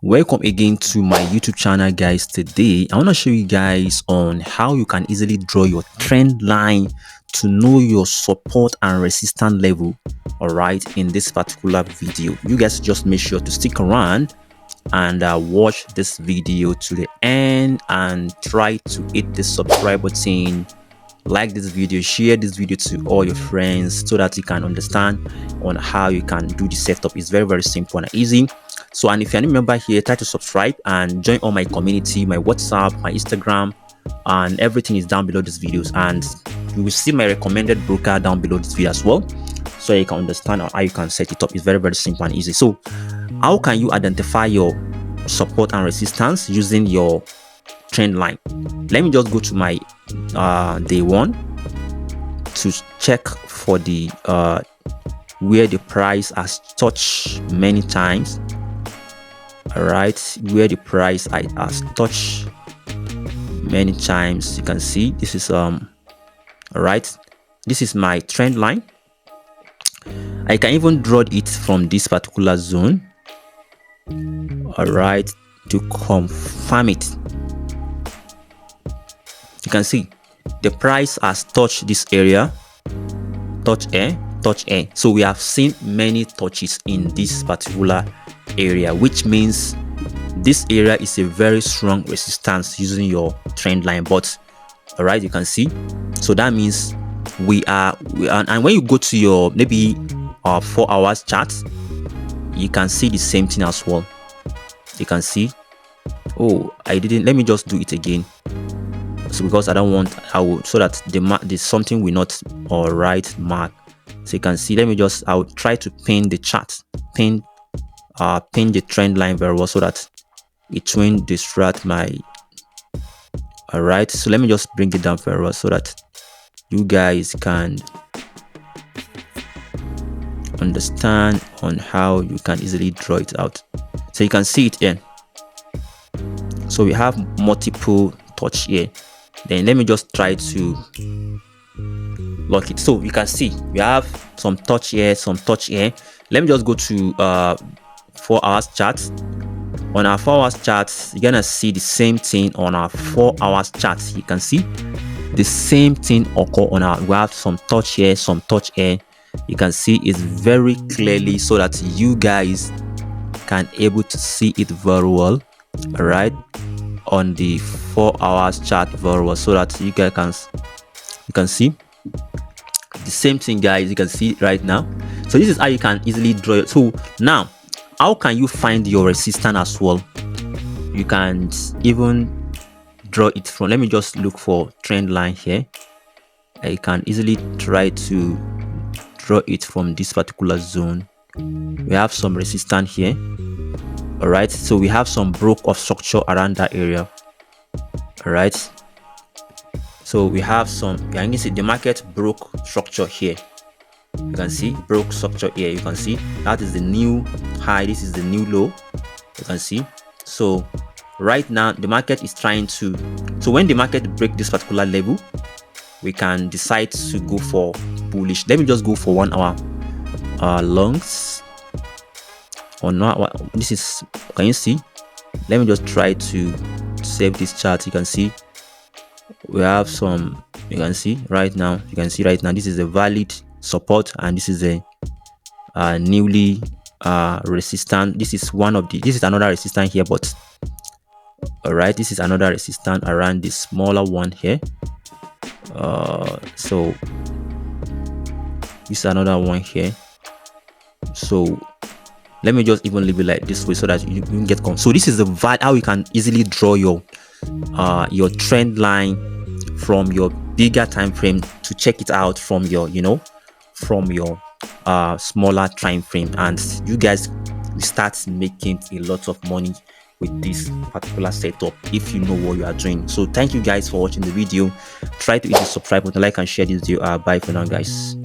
Welcome again to my YouTube channel, guys. Today I want to show you guys on how you can easily draw your trend line to know your support and resistance level. All right, in this particular video, you guys just make sure to stick around and watch this video to the end and try to hit the subscribe button, like this video, share this video to all your friends so that you can understand on how you can do the setup. It's very simple and easy. So, and if you're a new member here, try to subscribe and join all my community, my WhatsApp, my Instagram, and everything is down below these videos. And you will see my recommended broker down below this video as well, so you can understand how you can set it up. It's very simple and easy. So how can you identify your support and resistance using your trend line? Let me just go to my day one to check for the where the price has touched many times. All right, where the price has touched many times. You can see this is all right, this is my trend line. I can even draw it from this particular zone, all right, to confirm it. You can see the price has touched this area, touch A. So we have seen many touches in this particular area, which means this area is a very strong resistance using your trend line. But all right, you can see, so that means we are and when you go to your maybe 4 hours chart, you can see the same thing as well. You can see, oh, I didn't, let me just do it again. So because I don't want, so that the something will not all right mark. So you can see, let me just, I'll try to pin the chart, pin the trend line very well so that it won't distract my. All right, so let me just bring it down very well so that you guys can understand on how you can easily draw it out. So you can see it here. So we have multiple touch here. Then let me just try to lock it. So you can see we have some touch here, some touch here. Let me just go to 4 hours chart. On our 4 hours chart, you're gonna see the same thing on our 4 hours chart. You can see the same thing occur on our, we have some touch here, some touch here. You can see it very clearly so that you guys can able to see it very well, all right, on the 4 hours chart very well, so that you guys can see the same thing, guys. You can see right now. So this is how you can easily draw it. So now, how can you find your resistance as well? You can even draw it from, let me just look for trend line here. I can easily try to draw it from this particular zone. We have some resistance here, all right. So we have some broke of structure around that area, all right. So we have some, you can see the market broke structure here. You can see broke structure here. You can see that is the new high, this is the new low. You can see. So right now the market is trying to, so when the market break this particular level, we can decide to go for bullish. Let me just go for 1 hour longs or not. This is, can you see? Let me just try to save this chart. You can see we have some, you can see right now, this is a valid support and this is a newly resistant. This is one of the, this is another resistance here, but all right, this is another resistance around this smaller one here. So this is another one here. So let me just even leave it like this way so that you can get so this is the how you can easily draw your trend line from your bigger time frame to check it out from your, you know, from your smaller time frame, and you guys will start making a lot of money with this particular setup if you know what you are doing. So thank you guys for watching the video. Try to hit the subscribe button, like and share this video. Bye for now, guys.